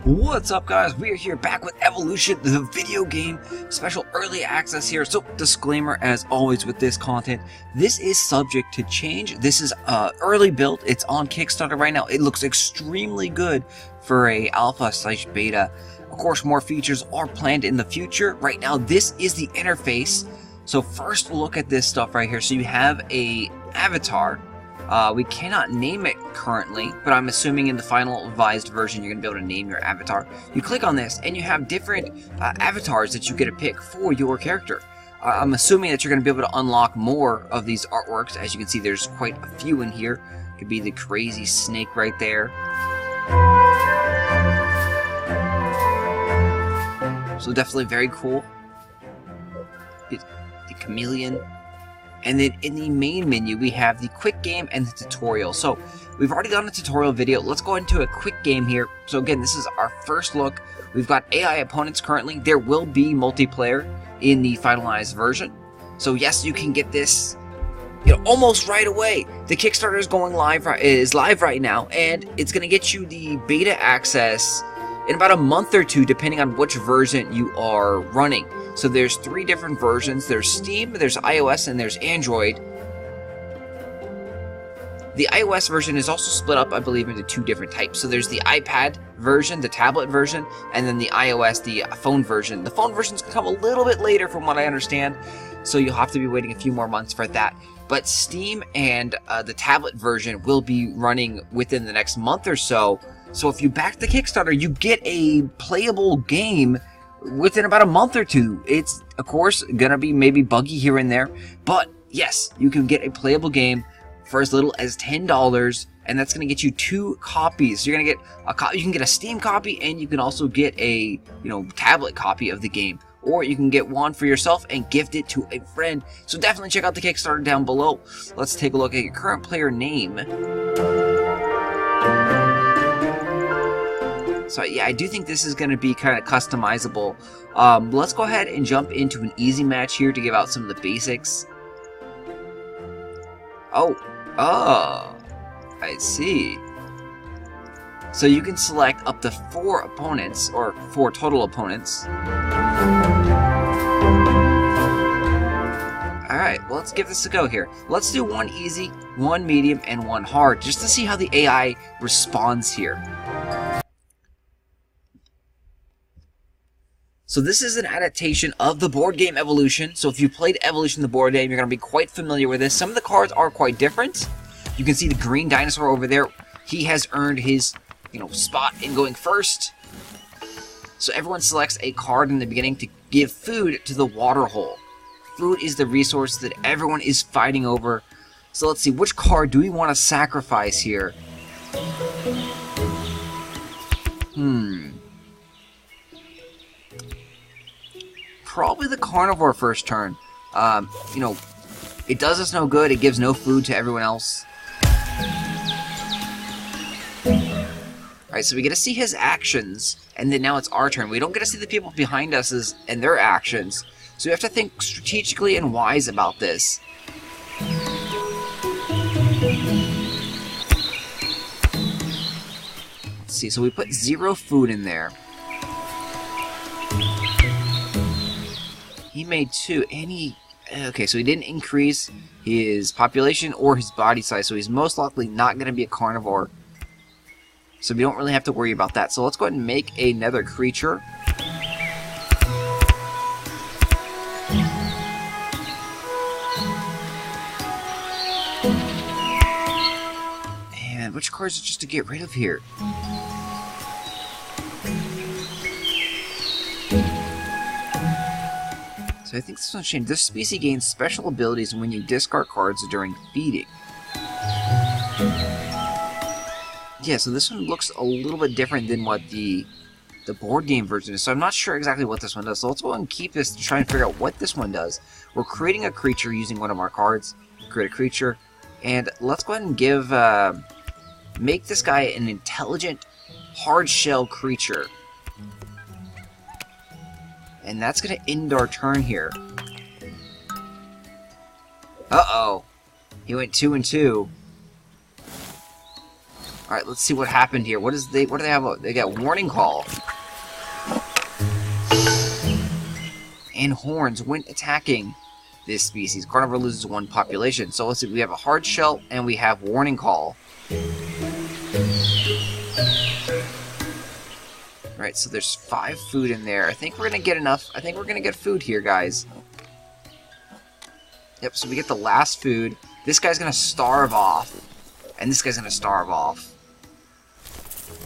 What's up, guys? We are here back with Evolution, the video game, special early access here. So, disclaimer as always with this content, this is subject to change. This is early build. It's on Kickstarter right now. It looks extremely good for a alpha/beta. Of course, more features are planned in the future. Right now, this is the interface. So first, we'll look at this stuff right here. So you have a avatar. We cannot name it currently, but I'm assuming in the final revised version you're going to be able to name your avatar. You click on this and you have different avatars that you get to pick for your character. I'm assuming that you're going to be able to unlock more of these artworks. As you can see, there's quite a few in here. Could be the crazy snake right there. So definitely very cool. The chameleon. And then in the main menu, we have the quick game and the tutorial. So we've already done a tutorial video. Let's go into a quick game here. So again, this is our first look. We've got AI opponents currently. There will be multiplayer in the finalized version. So yes, you can get this, almost right away. The Kickstarter is live right now, and it's going to get you the beta access in about a month or two, depending on which version you are running. So there's 3 different versions. There's Steam, there's iOS, and there's Android. The iOS version is also split up, I believe, into 2 different types. So there's the iPad version, the tablet version, and then the iOS, the phone version. The phone version's gonna come a little bit later from what I understand, so you'll have to be waiting a few more months for that. But Steam and the tablet version will be running within the next month or so. So if you back the Kickstarter, you get a playable game within about a month or two. It's, of course, gonna be maybe buggy here and there, but yes, you can get a playable game for as little as $10, and that's gonna get you 2 copies. You're gonna get you can get a Steam copy, and you can also get a tablet copy of the game, or you can get one for yourself and gift it to a friend. So definitely check out the Kickstarter down below. Let's take a look at your current player name. So yeah, I do think this is going to be kind of customizable. Let's go ahead and jump into an easy match here to give out some of the basics. Oh, I see. So you can select up to 4 opponents, or 4 total opponents. Alright, well, let's give this a go here. Let's do 1 easy, 1 medium, and 1 hard, just to see how the AI responds here. So this is an adaptation of the board game Evolution. So if you played Evolution, the board game, you're going to be quite familiar with this. Some of the cards are quite different. You can see the green dinosaur over there. He has earned his, spot in going first. So everyone selects a card in the beginning to give food to the water hole. Food is the resource that everyone is fighting over. So let's see, which card do we want to sacrifice here? Probably the carnivore first turn. It does us no good. It gives no food to everyone else. Alright, so we get to see his actions, and then now it's our turn. We don't get to see the people behind us and their actions. So we have to think strategically and wise about this. Let's see, so we put 0 food in there. He made 2, and okay, so he didn't increase his population or his body size, so he's most likely not going to be a carnivore. So we don't really have to worry about that. So let's go ahead and make another creature. And which cards are just to get rid of here? So I think this one's changed. This species gains special abilities when you discard cards during feeding. Yeah, so this one looks a little bit different than what the board game version is. So I'm not sure exactly what this one does. So let's go ahead and keep this to try and figure out what this one does. We're creating a creature using one of our cards. Create a creature. And let's go ahead and make this guy an intelligent, hard shell creature. And that's going to end our turn here. Uh-oh. He went 2 and 2. Alright, let's see what happened here. What do they have? They got warning call. And horns when attacking this species. Carnivore loses 1 population. So let's see, we have a hard shell and we have warning call. Alright, so there's 5 food in there. I think we're gonna get enough. I think we're gonna get food here, guys. Yep, so we get the last food. This guy's gonna starve off. And this guy's gonna starve off.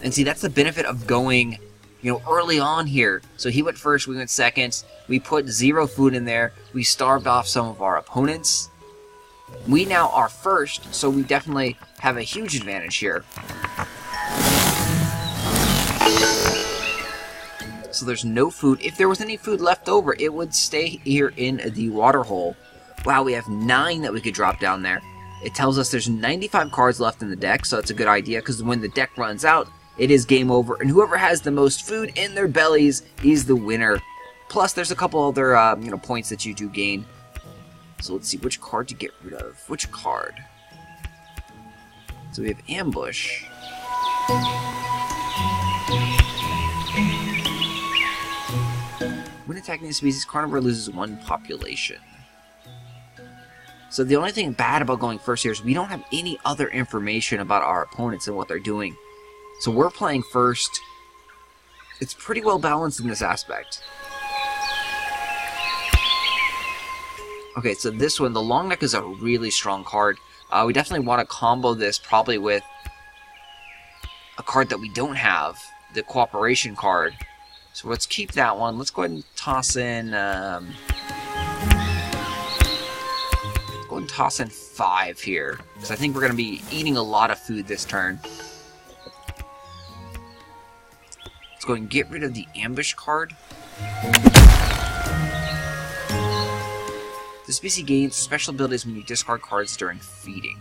And see, that's the benefit of going, you know, early on here. So he went first, we went second. We put 0 food in there. We starved off some of our opponents. We now are first, so we definitely have a huge advantage here. So there's no food. If there was any food left over, it would stay here in the water hole. Wow, we have 9 that we could drop down there. It tells us there's 95 cards left in the deck, so that's a good idea, because when the deck runs out, it is game over, and whoever has the most food in their bellies is the winner. Plus, there's a couple other, you know, points that you do gain. So let's see, which card to get rid of? Which card? So we have Ambush. When attacking the species, Carnivore loses 1 population. So the only thing bad about going first here is we don't have any other information about our opponents and what they're doing. So we're playing first. It's pretty well balanced in this aspect. Okay, so this one, the long neck is a really strong card. We definitely want to combo this probably with a card that we don't have, the cooperation card. So let's keep that one. Let's go ahead and toss in... go and toss in 5 here, because I think we're going to be eating a lot of food this turn. Let's go and get rid of the ambush card. The species gains special abilities when you discard cards during feeding.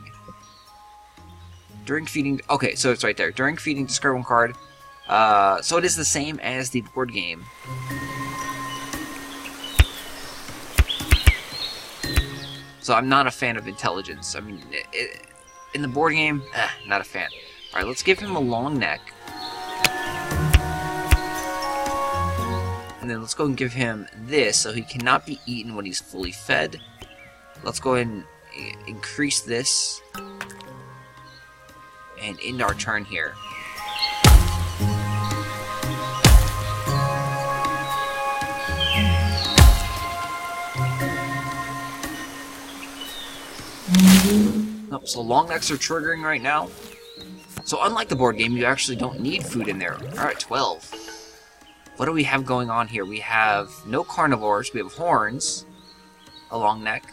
During feeding, okay, so it's right there. During feeding, discard 1 card. So it is the same as the board game. So I'm not a fan of intelligence. I mean, in the board game, not a fan. Alright, let's give him a long neck. And then let's go and give him this, so he cannot be eaten when he's fully fed. Let's go ahead and increase this. And end our turn here. Oh, so long necks are triggering right now. So unlike the board game, you actually don't need food in there. Alright, 12. What do we have going on here? We have no carnivores, we have horns, a long neck,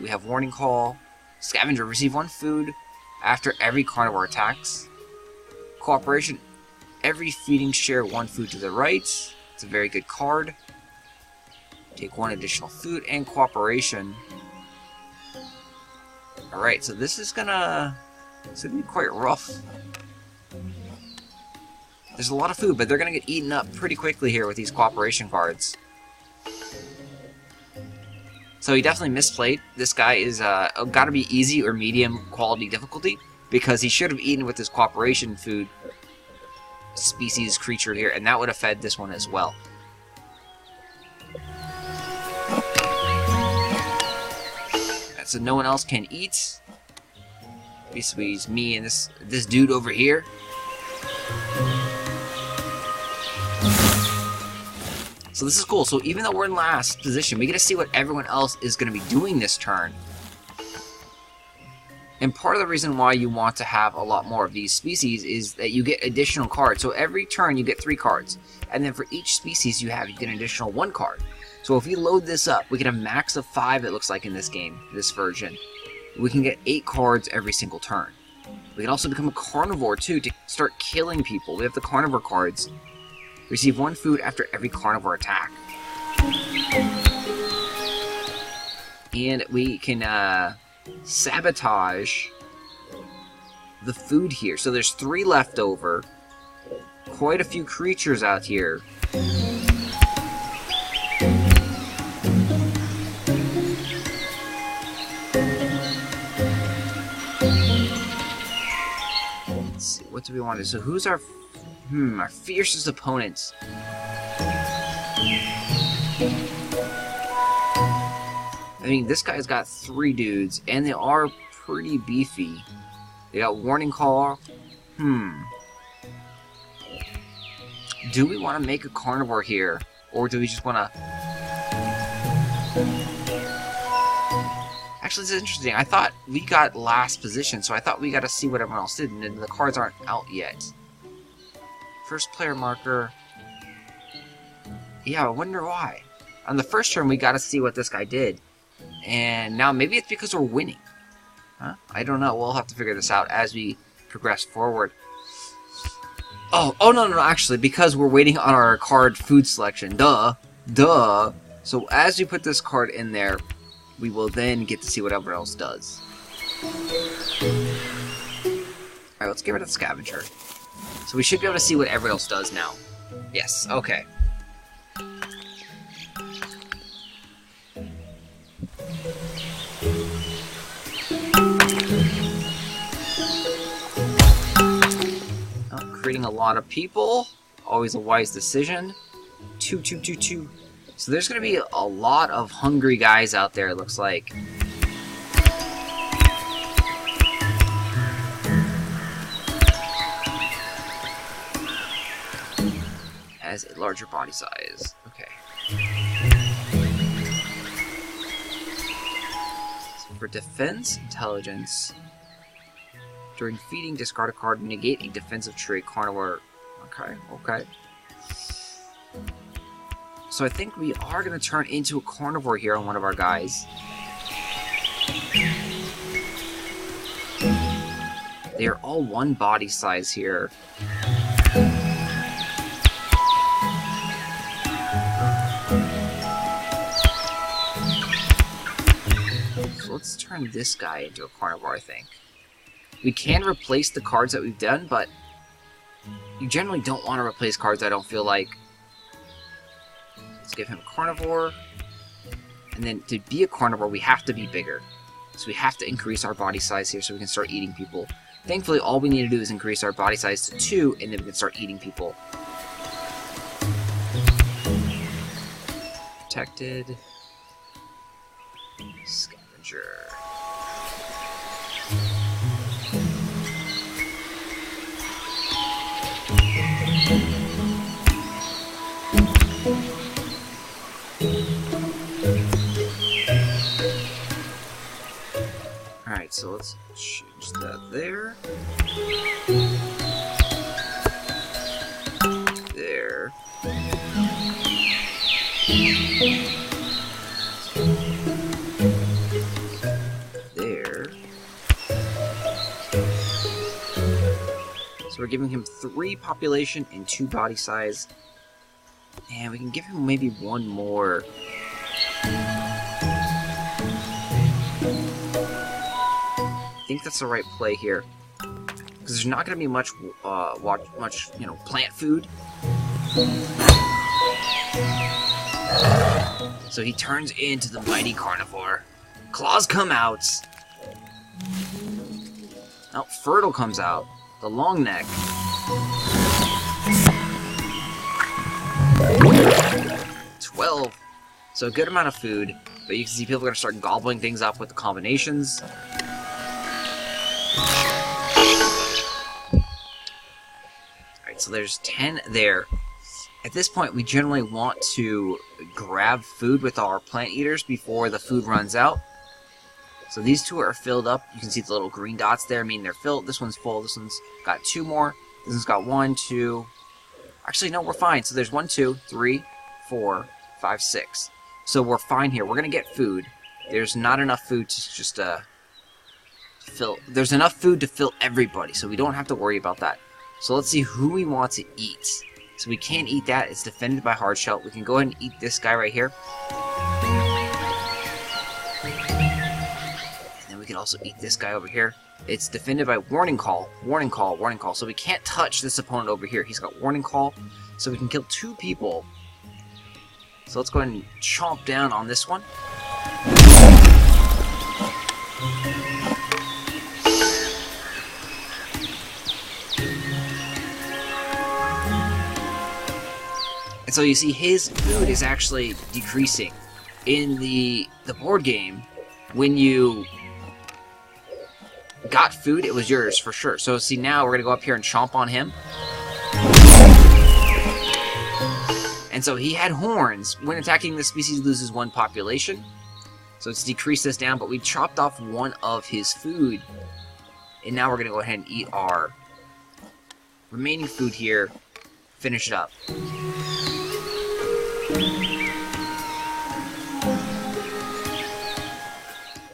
we have warning call, scavenger, receive 1 food after every carnivore attacks, cooperation, every feeding share 1 food to the right. It's a very good card. Take 1 additional food, and cooperation. Alright, so this is gonna be quite rough. There's a lot of food, but they're gonna get eaten up pretty quickly here with these cooperation cards. So he definitely misplayed. This guy is gotta be easy or medium quality difficulty, because he should have eaten with his cooperation food species creature here, and that would have fed this one as well. So no one else can eat. Basically, it's me and this dude over here. So this is cool. So even though we're in last position, we get to see what everyone else is going to be doing this turn. And part of the reason why you want to have a lot more of these species is that you get additional cards. So every turn you get 3 cards. And then for each species you get an additional 1 card. So if we load this up, we get a max of 5, it looks like, in this game, this version. We can get 8 cards every single turn. We can also become a carnivore, too, to start killing people. We have the carnivore cards. Receive 1 food after every carnivore attack. And we can sabotage the food here. So there's 3 left over. Quite a few creatures out here. do we want to do? So who's our fiercest opponents? I mean, this guy's got 3 dudes, and they are pretty beefy. They got Warning Call. Do we want to make a carnivore here? Or do we just want to... Actually, this is interesting. I thought we got last position, so I thought we got to see what everyone else did, and the cards aren't out yet. First player marker. Yeah, I wonder why. On the first turn, we got to see what this guy did. And now maybe it's because we're winning. Huh? I don't know. We'll have to figure this out as we progress forward. Oh, no, actually, because we're waiting on our card food selection. Duh. So as we put this card in there, we will then get to see what everyone else does. Alright, let's get rid of the scavenger. So we should be able to see what everyone else does now. Yes, okay. Creating a lot of people. Always a wise decision. 2, 2, 2, 2. So there's going to be a lot of hungry guys out there, it looks like. Has a larger body size. Okay. So for defense, intelligence. During feeding, discard a card, negate a defensive trait, carnivore. Okay. So I think we are going to turn into a carnivore here on one of our guys. They are all 1 body size here. So let's turn this guy into a carnivore, I think. We can replace the cards that we've done, but you generally don't want to replace cards I don't feel like. Let's give him carnivore. And then to be a carnivore, we have to be bigger. So we have to increase our body size here so we can start eating people. Thankfully, all we need to do is increase our body size to 2, and then we can start eating people. Protected. Scavenger. Alright, so let's change that there. There. There. So we're giving him 3 population and 2 body size. And we can give him maybe 1 more. I think that's the right play here, because there's not going to be much, plant food. So he turns into the mighty carnivore. Claws come out. Oh, Fertile comes out. The long neck. $12. So a good amount of food, but you can see people are going to start gobbling things up with the combinations. Alright, so there's 10 there. At this point, we generally want to grab food with our plant eaters before the food runs out. So these 2 are filled up. You can see the little green dots there, meaning they're filled. This one's full. This one's got 2 more. This one's got 1, 2. Actually, no, we're fine. So there's 1, 2, 3, 4, 5, 6. So we're fine here. We're going to get food. There's not enough food to just fill. There's enough food to fill everybody, so we don't have to worry about that. So let's see who we want to eat. So we can't eat that. It's defended by hard shell. We can go ahead and eat this guy right here. And then we can also eat this guy over here. It's defended by warning call, warning call, warning call. So we can't touch this opponent over here. He's got warning call. So we can kill 2 people. So let's go ahead and chomp down on this one. And so you see his food is actually decreasing. In the board game, when you got food, it was yours for sure. So see, now we're going to go up here and chomp on him. And so he had horns. When attacking this species, loses 1 population. So it's decreased this down, but we chopped off 1 of his food. And now we're going to go ahead and eat our remaining food here. Finish it up.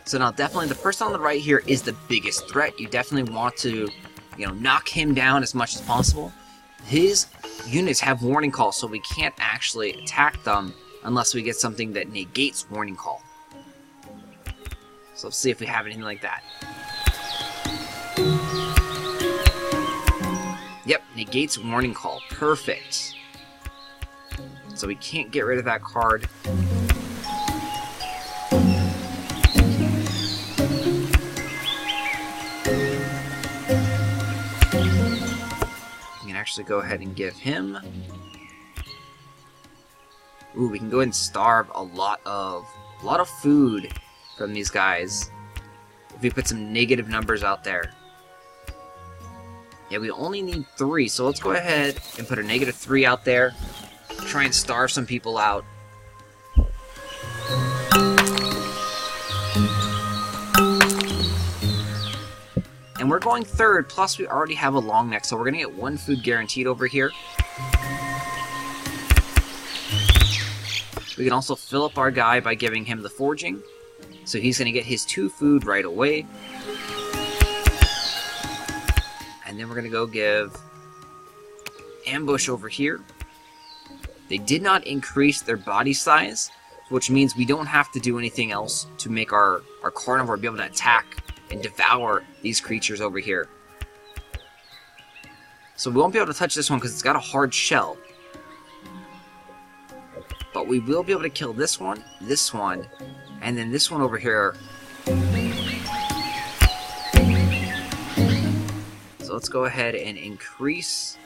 So now definitely the person on the right here is the biggest threat. You definitely want to, knock him down as much as possible. His units have warning calls, so we can't actually attack them unless we get something that negates warning call. So let's see if we have anything like that. Yep, negates warning call. Perfect. So we can't get rid of that card. We can actually go ahead and give him... Ooh, we can go ahead and starve a lot of food from these guys if we put some negative numbers out there. Yeah, we only need 3, so let's go ahead and put a -3 out there. Try and starve some people out. And we're going 3rd, plus we already have a long neck, so we're going to get 1 food guaranteed over here. We can also fill up our guy by giving him the forging. So he's going to get his 2 food right away. And then we're going to go give ambush over here. They did not increase their body size, which means we don't have to do anything else to make our carnivore be able to attack and devour these creatures over here. So we won't be able to touch this one because it's got a hard shell. But we will be able to kill this one, and then this one over here. So let's go ahead and increase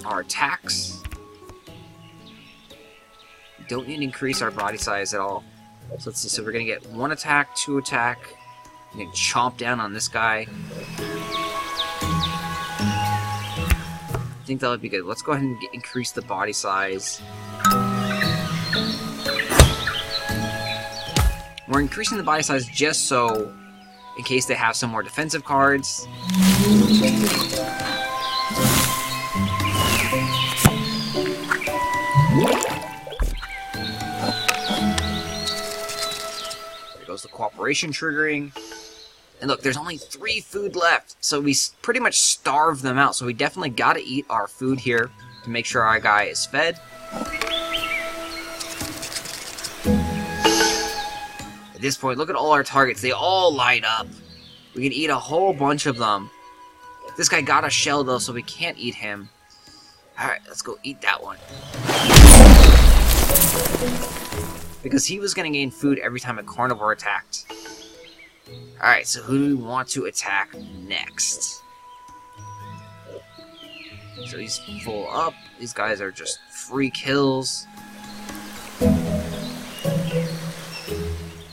our attacks. We don't need to increase our body size at all. So let's see, so we're going to get 1 attack, 2 attack. We can chomp down on this guy. I think that would be good. Let's go ahead and increase the body size. We're increasing the body size just so, in case they have some more defensive cards. There goes the cooperation triggering. And look, there's only 3 food left, so we pretty much starved them out. So we definitely got to eat our food here to make sure our guy is fed. At this point, look at all our targets. They all light up. We can eat a whole bunch of them. This guy got a shell, though, so we can't eat him. Alright, let's go eat that one. Because he was going to gain food every time a carnivore attacked. Alright, so who do we want to attack next? So he's full up. These guys are just free kills.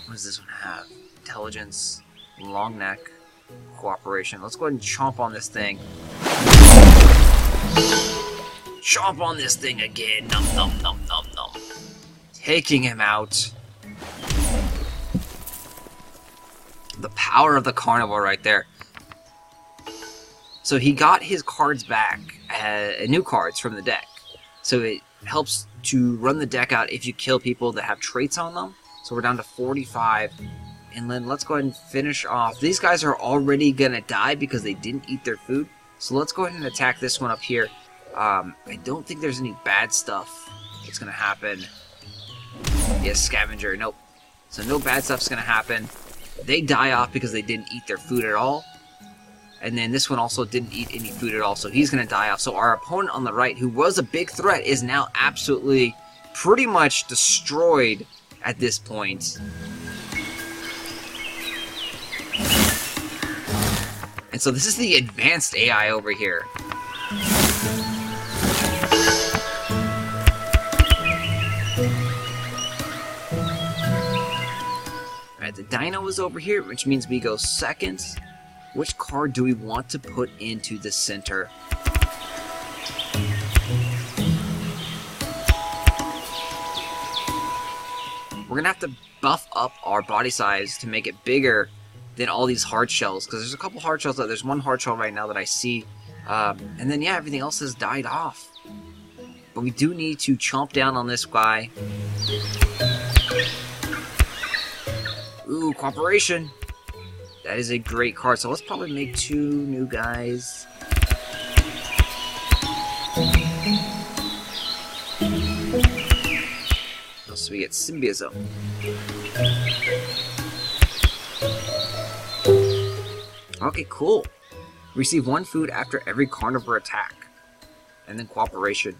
What does this one have? Intelligence, long neck, cooperation. Let's go ahead and chomp on this thing. Chomp on this thing again. Num num num num num. Taking him out. The power of the carnivore right there. So he got his cards back, new cards from the deck. So it helps to run the deck out if you kill people that have traits on them. So we're down to 45. And then let's go ahead and finish off. These guys are already going to die because they didn't eat their food. So let's go ahead and attack this one up here. I don't think there's any bad stuff that's going to happen. Yes, scavenger. Nope. So no bad stuff's going to happen. They die off because they didn't eat their food at all. And then this one also didn't eat any food at all, so he's going to die off. So our opponent on the right, who was a big threat, is now absolutely pretty much destroyed at this point. And so this is the advanced AI over here. Alright, the dino is over here, which means we go second. Which card do we want to put into the center? We're gonna have to buff up our body size to make it bigger than all these hard shells, because there's a couple hard shells. There's one hard shell right now that I see, and then yeah, everything else has died off. But we do need to chomp down on this guy. Ooh, cooperation. That is a great card. So let's probably make 2 new guys. So we get Symbiozo. Okay, cool. Receive 1 food after every carnivore attack. And then cooperation.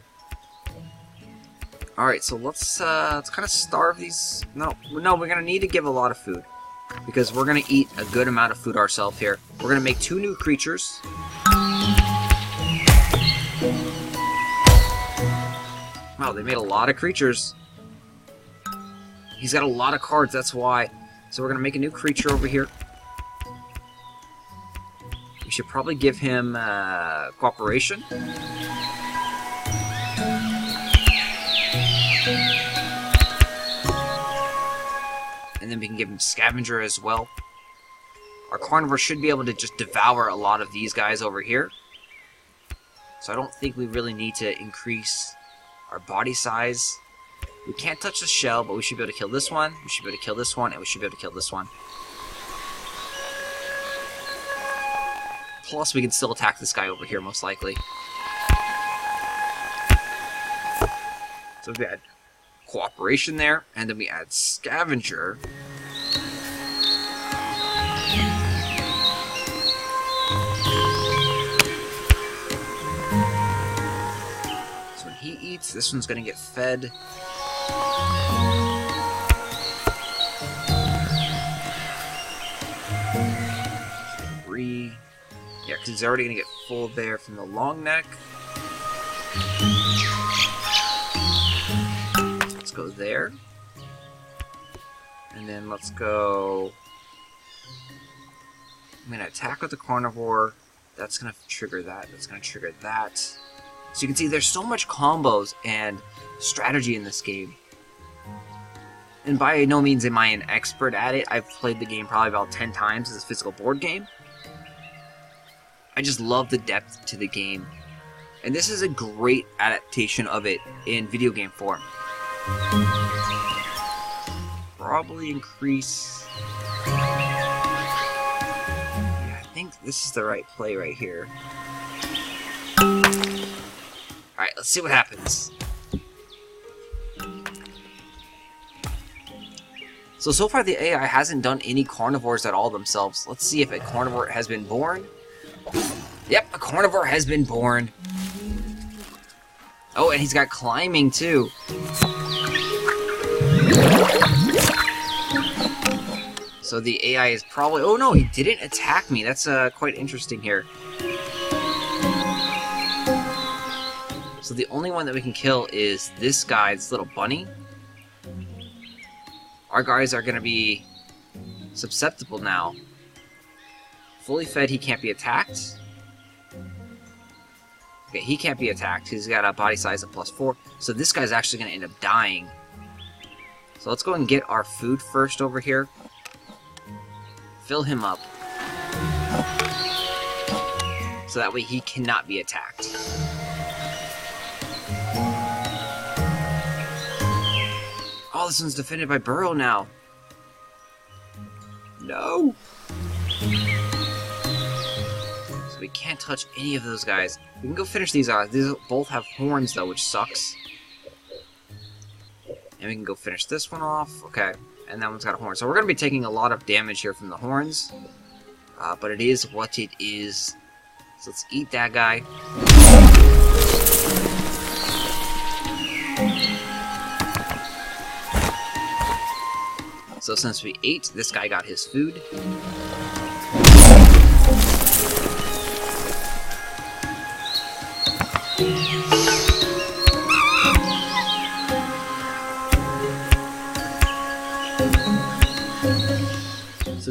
Alright, so let's kind of starve these. No, we're gonna need to give a lot of food. Because we're gonna eat a good amount of food ourselves here. We're gonna make 2 new creatures. Wow, they made a lot of creatures. He's got a lot of cards, that's why. So we're gonna make a new creature over here. We should probably give him cooperation. And then we can give him scavenger as well. Our carnivore should be able to just devour a lot of these guys over here. So I don't think we really need to increase our body size. We can't touch the shell, but we should be able to kill this one, we should be able to kill this one, and we should be able to kill this one. Plus, we can still attack this guy over here, most likely. So we add cooperation there, and then we add scavenger. So when he eats, this one's gonna get fed. Yeah, because he's already going to get full there from the long neck. Let's go there. And then let's go... I'm going to attack with the carnivore. That's going to trigger that. That's going to trigger that. So you can see there's so much combos and strategy in this game. And by no means am I an expert at it. I've played the game probably about 10 times as a physical board game. I just love the depth to the game. And this is a great adaptation of it in video game form. Probably increase... Yeah, I think this is the right play right here. Alright, let's see what happens. So far the AI hasn't done any carnivores at all themselves. Let's see if a carnivore has been born. Yep, a carnivore has been born. Oh, and he's got climbing too. So the AI is probably... Oh no, he didn't attack me. That's quite interesting here. So the only one that we can kill is this guy, this little bunny. Our guys are going to be susceptible now. Fully fed, he can't be attacked. Okay, he can't be attacked. He's got a body size of +4. So this guy's actually going to end up dying. So let's go and get our food first over here. Fill him up. So that way he cannot be attacked. Oh, this one's defended by Burrow now. No! So we can't touch any of those guys. We can go finish these guys. These both have horns though, which sucks. And we can go finish this one off. Okay. And that one's got a horn. So we're going to be taking a lot of damage here from the horns. But it is what it is. So let's eat that guy. So since we ate, this guy got his food. So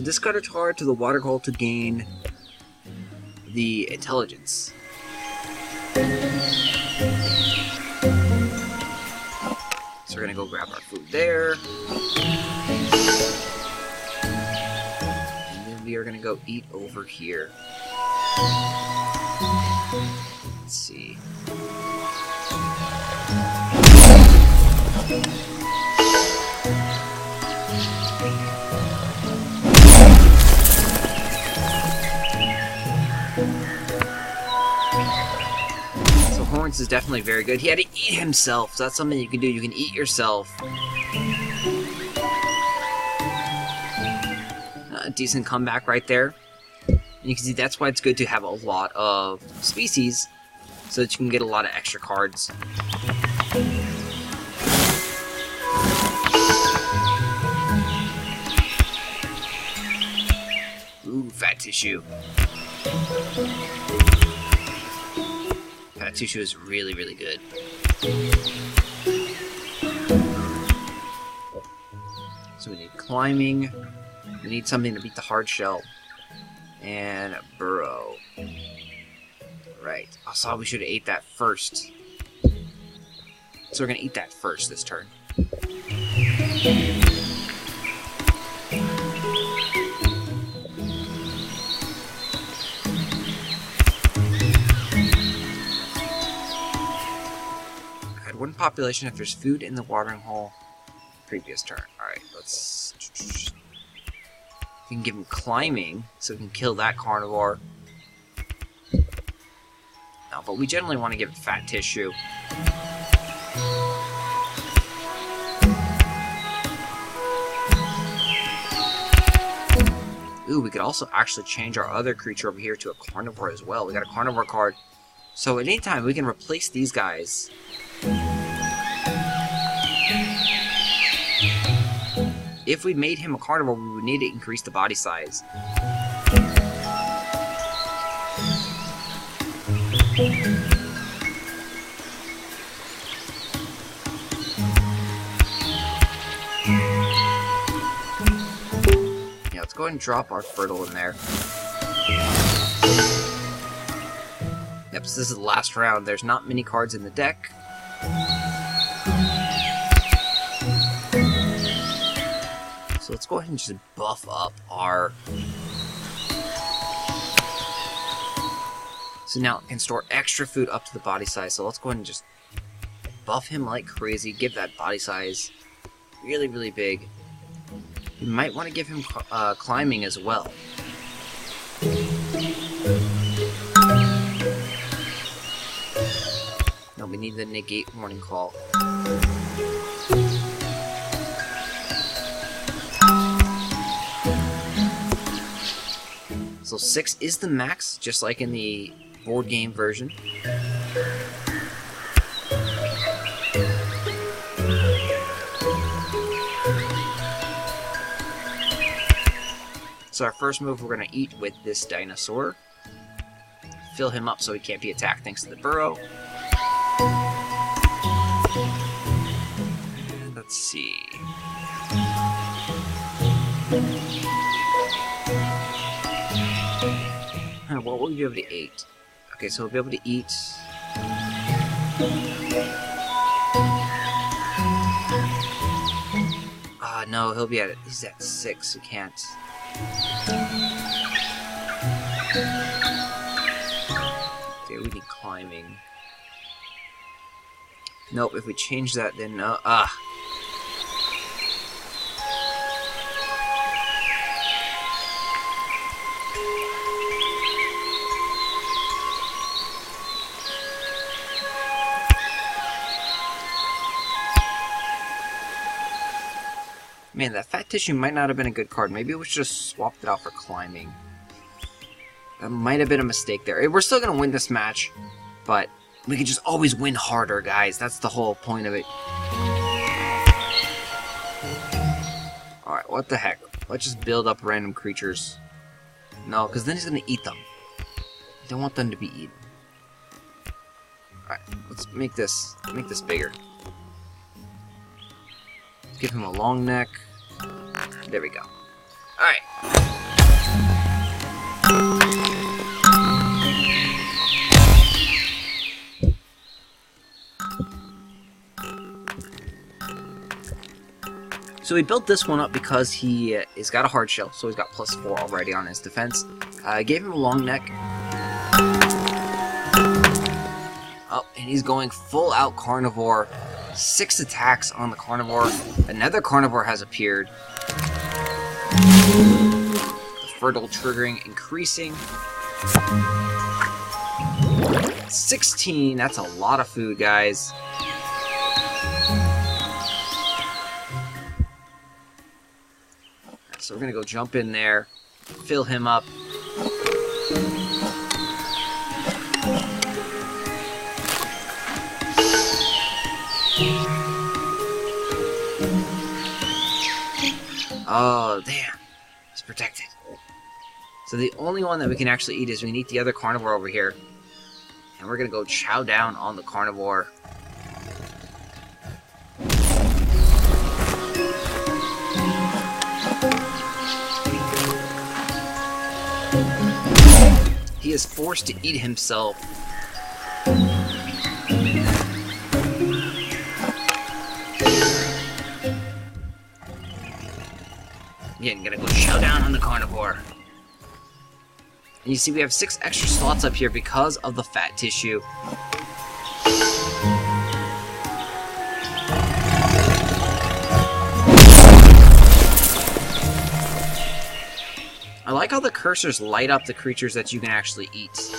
discard a card to the water hole to gain the intelligence. So we're gonna go grab our food there. And then we are gonna go eat over here. Let's see. Horns is definitely very good. He had to eat himself, so that's something you can do. You can eat yourself. A decent comeback right there. And you can see that's why it's good to have a lot of species, so that you can get a lot of extra cards. Ooh, fat tissue. Fat tissue is really, really good. So we need climbing. We need something to beat the hard shell. And a burrow. Right. I saw we should have ate that first. So we're going to eat that first this turn. One population if there's food in the watering hole previous turn. Alright, let's... We can give him climbing, so we can kill that carnivore. No, but we generally want to give it fat tissue. Ooh, we could also actually change our other creature over here to a carnivore as well. We got a carnivore card. So at any time, we can replace these guys. If we made him a carnivore, we would need to increase the body size. Yeah, let's go ahead and drop our fertile in there. Yep, so this is the last round. There's not many cards in the deck. So let's go ahead and just buff up our... So now it can store extra food up to the body size. So let's go ahead and just buff him like crazy. Give that body size really, really big. You might want to give him climbing as well. No, we need the negate warning call. So 6 is the max, just like in the board game version. So our first move, we're going to eat with this dinosaur. Fill him up so he can't be attacked thanks to the burrow. And let's see. What will we be able to eat? Okay, so we'll be able to eat... no, he'll be at... He's at 6, we can't... Okay, we need climbing. Nope, if we change that, then... Man, that fat tissue might not have been a good card. Maybe we should have swapped it out for climbing. That might have been a mistake there. We're still going to win this match, but we can just always win harder, guys. That's the whole point of it. Alright, what the heck? Let's just build up random creatures. No, because then he's going to eat them. I don't want them to be eaten. Alright, let's make this bigger. Let's give him a long neck. There we go. Alright. So we built this one up because he has got a hard shell, so he's got +4 already on his defense. Gave him a long neck. Oh, and he's going full out carnivore. 6 attacks on the carnivore. Another carnivore has appeared. The fertile triggering increasing. 16, that's a lot of food, guys. So we're gonna go jump in there, fill him up. Oh, damn. He's protected. So the only one that we can actually eat is we can eat the other carnivore over here. And we're gonna go chow down on the carnivore. He is forced to eat himself. Again, gonna go chow down on the carnivore. And you see we have 6 extra slots up here because of the fat tissue. I like how the cursors light up the creatures that you can actually eat. So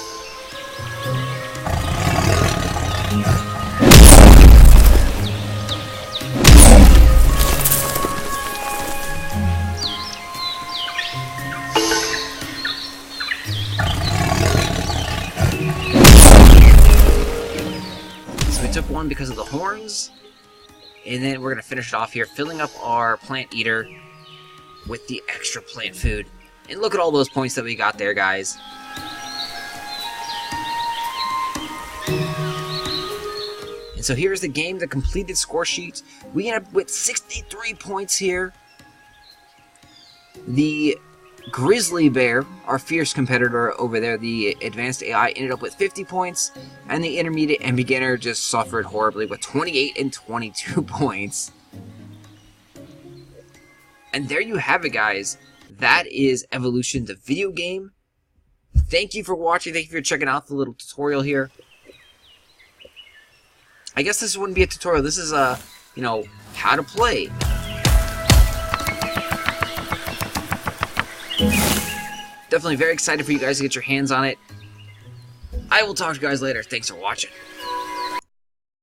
we took one because of the horns, and then we're going to finish it off here, filling up our plant eater with the extra plant food. And look at all those points that we got there, guys. And so here's the game, the completed score sheet. We end up with 63 points here. The Grizzly Bear, our fierce competitor over there, the advanced AI, ended up with 50 points. And the intermediate and beginner just suffered horribly with 28 and 22 points. And there you have it, guys. That is Evolution, the video game. Thank you for watching. Thank you for checking out the little tutorial here. I guess this wouldn't be a tutorial. This is you know, how to play. Definitely very excited for you guys to get your hands on it. I will talk to you guys later. Thanks for watching.